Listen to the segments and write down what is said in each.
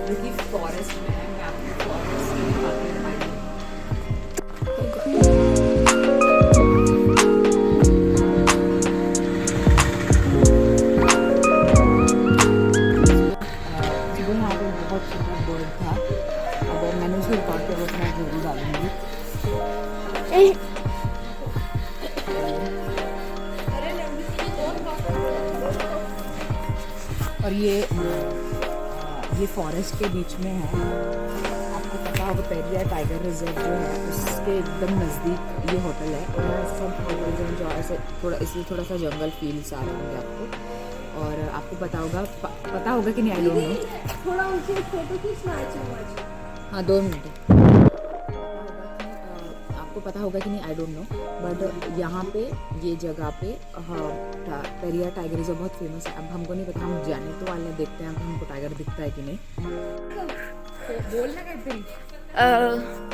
जो कि फॉरेस्ट में है। मैं आपको फॉरेस्ट में दिखाती हूँ। वो यहाँ पे बहुत छोटा बर्ड था, अब मैंने उसे उतार के वो मैं जरूर डालूंगी। और ये फॉरेस्ट के बीच में है। आपको पता होगा पेरियार टाइगर रिजर्व जो है उसके एकदम नज़दीक ये होटल है। और यहाँ सब होटल्स हैं जो ऐसे थोड़ा, इसलिए थोड़ा सा जंगल फील्स आ रहे होंगे आपको। और आपको पता होगा कि नहीं, आई डोंट नो। थोड़ा उनसे फोटो खींचना है। हाँ 2 मिनट। आपको पता होगा कि नहीं, आई डोंट नो, बट यहाँ पे ये जगह पे पेरियार टाइगर रिजर्व बहुत फेमस है। अब हमको नहीं पता, हम जाने तो वाले देखते हैं हमको टाइगर दिखता है कि नहीं। बोलना कहते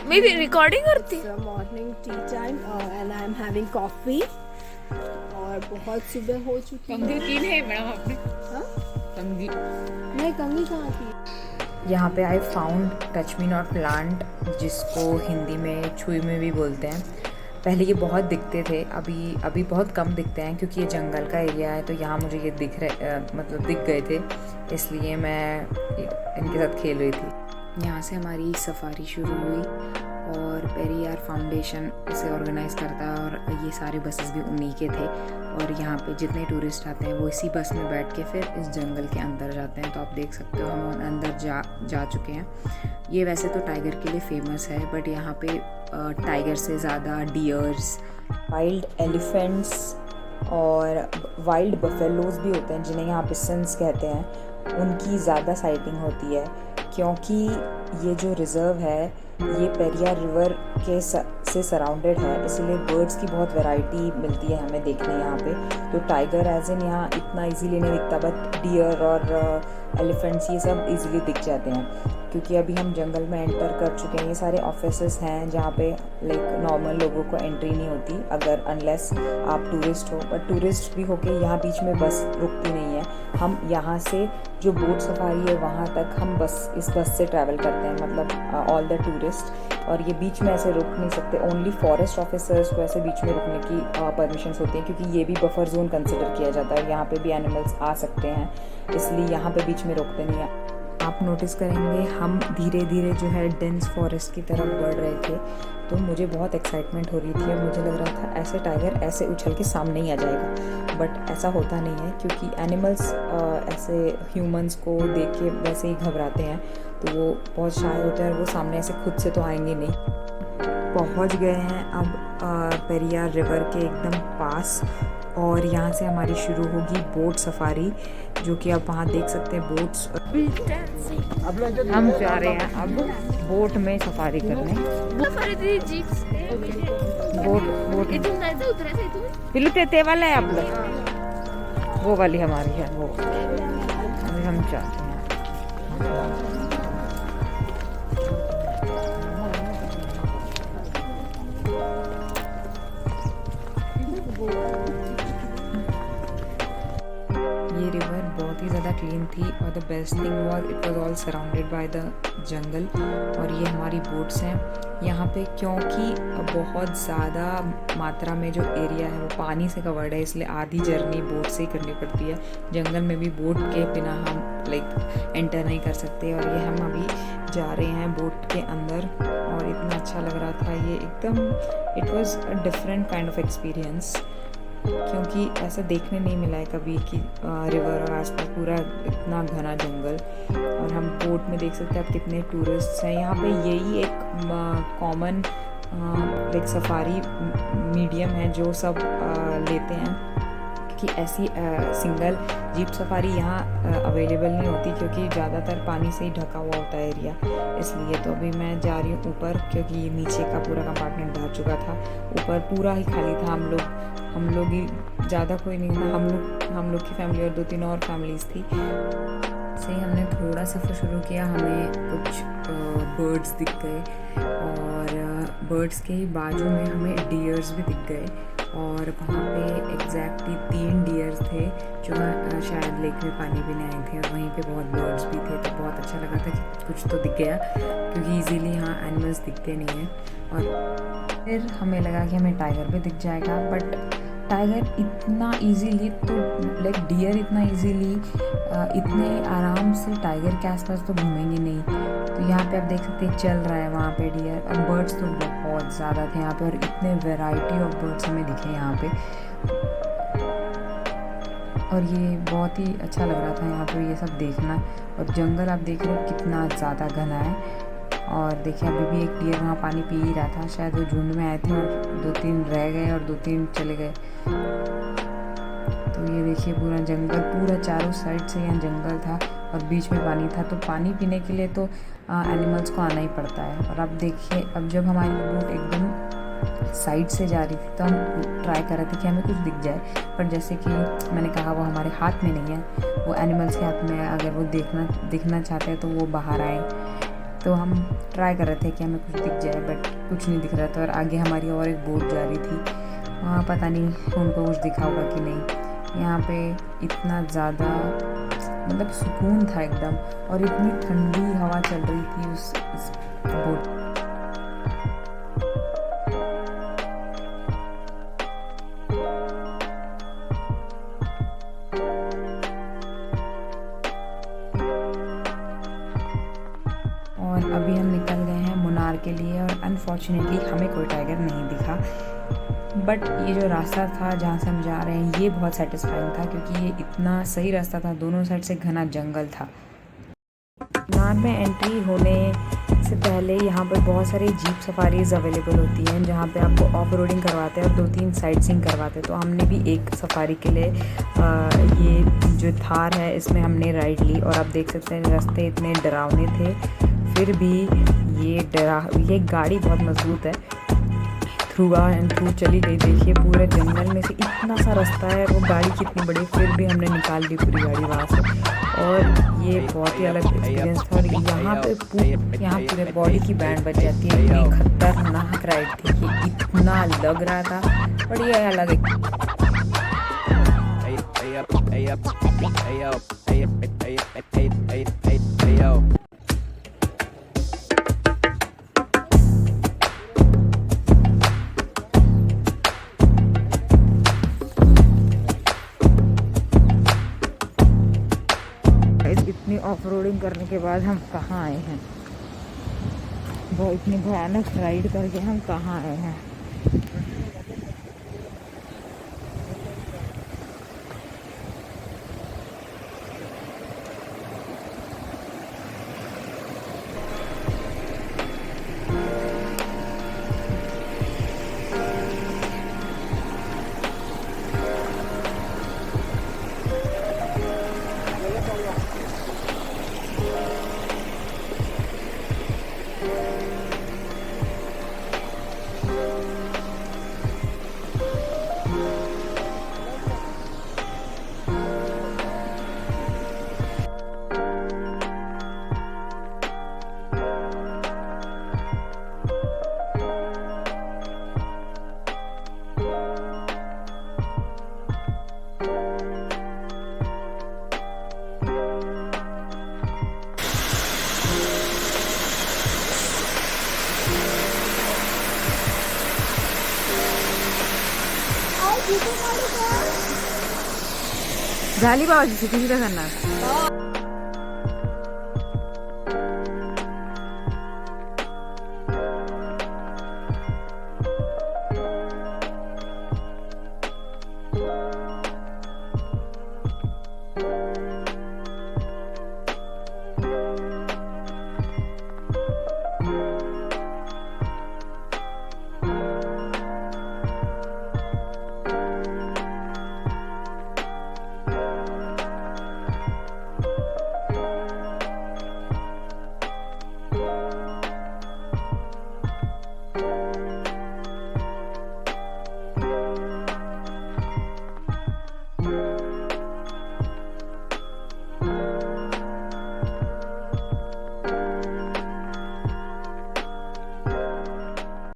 मैं भी रिकॉर्डिंग करती हूँ। Morning tea time and I am having coffee और बहुत सुबह हो चुकी है। कंघी की नहीं मैडम आपने? हाँ कंघी नहीं, कंघी कहाँ की? यहाँ पे I found touch me not plant, जिसको हिंदी में छुई में भी बोलते हैं। पहले ये बहुत दिखते थे, अभी बहुत कम दिखते हैं क्योंकि ये जंगल का एरिया है। तो यहाँ मुझे ये दिख गए थे, इसलिए मैं इनके साथ खेल रही थी। यहाँ से हमारी सफारी शुरू हुई और पेरियार फाउंडेशन इसे ऑर्गेनाइज़ करता है और ये सारे बसेस भी उन्हीं के थे। और यहाँ पे जितने टूरिस्ट आते हैं वो इसी बस में बैठ के फिर इस जंगल के अंदर जाते हैं। तो आप देख सकते हो हम अंदर जा चुके हैं। ये वैसे तो टाइगर के लिए फेमस है, बट यहाँ पे टाइगर से ज़्यादा डियर्स, वाइल्ड एलिफेंट्स और वाइल्ड बफेलोज भी होते हैं, जिन्हें यहाँ पिसन्स कहते हैं, उनकी ज़्यादा साइटिंग होती है। क्योंकि ये जो रिज़र्व है ये पेरियार रिवर के से सराउंडेड है, इसलिए बर्ड्स की बहुत वैरायटी मिलती है हमें देखने यहाँ पे। तो टाइगर एज इन यहाँ इतना इजीली नहीं दिखता, बट डियर और एलिफेंट्स ये सब इजीली दिख जाते हैं। क्योंकि अभी हम जंगल में एंटर कर चुके हैं। ये सारे ऑफिसेस हैं जहाँ पे लाइक नॉर्मल लोगों को एंट्री नहीं होती अगर अनलेस आप टूरिस्ट हो। बट टूरिस्ट भी होके यहाँ बीच में बस रुकती नहीं है। हम यहाँ से जो बोट सफारी है वहाँ तक हम इस बस से ट्रैवल करते हैं, मतलब ऑल द टूरिस्ट। और ये बीच में ऐसे रुक नहीं सकते, ओनली फॉरेस्ट ऑफिसर्स को ऐसे बीच में रुकने की परमिशंस होती हैं, क्योंकि ये भी बफर जोन कंसिडर किया जाता है। यहाँ पे भी एनिमल्स आ सकते हैं, इसलिए यहाँ पे बीच में रोकते नहीं हैं। आप नोटिस करेंगे हम धीरे धीरे जो है डेंस फॉरेस्ट की तरफ बढ़ रहे थे। तो मुझे बहुत एक्साइटमेंट हो रही थी और मुझे लग रहा था ऐसे टाइगर ऐसे उछल के सामने ही आ जाएगा, बट ऐसा होता नहीं है। क्योंकि एनिमल्स ऐसे ह्यूमंस को देख के वैसे ही घबराते हैं, तो वो बहुत शाय होते हैं और वो सामने ऐसे खुद से तो आएंगे नहीं। पहुंच गए हैं अब पेरियार रिवर के एकदम पास, और यहाँ से हमारी शुरू होगी बोट सफारी, जो कि आप वहाँ देख सकते हैं बोट्स। हम जा रहे हैं अब बोट में सफारी करने। बोट पिलू ते वाला है आप लोग, वो वाली हमारी है वो, अभी हम चाहते हैं। ये रिवर बहुत ही ज़्यादा क्लीन थी और the best thing was it was all surrounded by the jungle. और ये हमारी बोट्स हैं यहाँ पे, क्योंकि बहुत ज़्यादा मात्रा में जो एरिया है वो पानी से कवर्ड है, इसलिए आधी जर्नी बोट से ही करनी पड़ती है। जंगल में भी बोट के बिना हम लाइक एंटर नहीं कर सकते। और ये हम अभी जा रहे हैं बोट के अंदर, और इतना अच्छा लग रहा था ये एकदम, it was a different kind of experience, क्योंकि ऐसा देखने नहीं मिला है कभी कि रिवर और आसपास पूरा इतना घना जंगल। और हम बोट में देख सकते हैं आप कितने टूरिस्ट हैं यहाँ पे। यही एक कॉमन लाइक सफारी मीडियम है जो सब लेते हैं, कि ऐसी सिंगल जीप सफारी यहाँ अवेलेबल नहीं होती, क्योंकि ज़्यादातर पानी से ही ढका हुआ होता है एरिया। इसलिए तो अभी मैं जा रही हूँ ऊपर, क्योंकि ये नीचे का पूरा कंपार्टमेंट भर चुका था, ऊपर पूरा ही खाली था। हम लोग ही, ज़्यादा कोई नहीं था, हम लोग की फैमिली और 2-3 और फैमिलीज़ थी। से ही हमने थोड़ा सफ़र शुरू किया, हमें कुछ बर्ड्स दिख गए, और बर्ड्स के ही बाजू में हमें डियर्स भी दिख गए। और वहाँ पे एग्जैक्टली 3 डियर्स थे जो शायद लेक में पानी पीने आए थे, और वहीं पे बहुत बर्ड्स भी थे। तो बहुत अच्छा लगा था कि कुछ तो दिख गया, क्योंकि इजीली यहाँ एनिमल्स दिखते नहीं हैं। और फिर हमें लगा कि हमें टाइगर भी दिख जाएगा, बट टाइगर इतना इजीली तो लाइक डियर इतना इजीली इतने आराम से टाइगर के आसपास तो घूमेंगे नहीं। तो यहाँ पे आप देख सकते हैं चल रहा है वहाँ पे डियर। और बर्ड्स तो बहुत ज़्यादा थे यहाँ पे, और इतने वैरायटी ऑफ बर्ड्स हमें दिखे यहाँ पे, और ये बहुत ही अच्छा लग रहा था यहाँ पे ये सब देखना। और जंगल आप देख रहे हो कितना ज़्यादा घना है। और देखिए अभी भी एक डियर वहाँ पानी पी ही रहा था, शायद वो झुंड में आए थे और 2-3 रह गए और 2-3 चले गए। तो ये देखिए पूरा जंगल, पूरा चारों साइड से यहाँ जंगल था और बीच में पानी था। तो पानी पीने के लिए तो एनिमल्स को आना ही पड़ता है। और अब देखिए, अब जब हमारी बोट एकदम साइड से जा रही थी तो हम ट्राई कर रहे थे कि हमें कुछ दिख जाए, पर जैसे कि मैंने कहा वो हमारे हाथ में नहीं है, वो एनिमल्स के हाथ में है। अगर वो दिखना चाहते हैं तो वो बाहर आए। तो हम ट्राई कर रहे थे कि हमें कुछ दिख जाए, बट कुछ नहीं दिख रहा था। और आगे हमारी और एक बोट जा रही थी, वहाँ पता नहीं उनको कुछ दिखा होगा कि नहीं। यहाँ पे इतना ज़्यादा मतलब सुकून था एकदम, और इतनी ठंडी हवा चल रही थी उस बोट। और अभी हम निकल गए हैं मुन्नार के लिए, और अनफॉर्चुनेटली हमें कोई टाइगर नहीं दिखा। बट ये जो रास्ता था जहाँ से हम जा रहे हैं ये बहुत सेटिस्फाइंग था, क्योंकि ये इतना सही रास्ता था, दोनों साइड से घना जंगल था। मुन्नार में एंट्री होने से पहले यहाँ पर बहुत सारी जीप सफारीज़ अवेलेबल होती हैं, जहाँ पे आपको ऑफ रोडिंग करवाते हैं और 2-3 साइट सीइंग करवाते हैं। तो हमने भी एक सफारी के लिए ये जो थार है इसमें हमने राइड ली। और आप देख सकते हैं रास्ते इतने डरावने थे, फिर भी ये गाड़ी बहुत मजबूत है, थ्रू एंड थ्रू चली गई। देखिए पूरे जंगल में से इतना सा रास्ता है, वो गाड़ी कितनी बड़ी, फिर भी हमने निकाल दी पूरी गाड़ी वहाँ से। और ये बहुत ही अलग एक्सपीरियंस था। और यहाँ पूरे बॉडी की बैंड बच जाती है, इतनी खतरनाक राइड थी, ये इतना लग रहा था, और ये अलग इतनी ऑफ रोडिंग करने के बाद हम कहाँ आए हैं, वो इतनी भयानक राइड करके हम कहाँ आए हैं। झाली बाबाजी, किती करणार?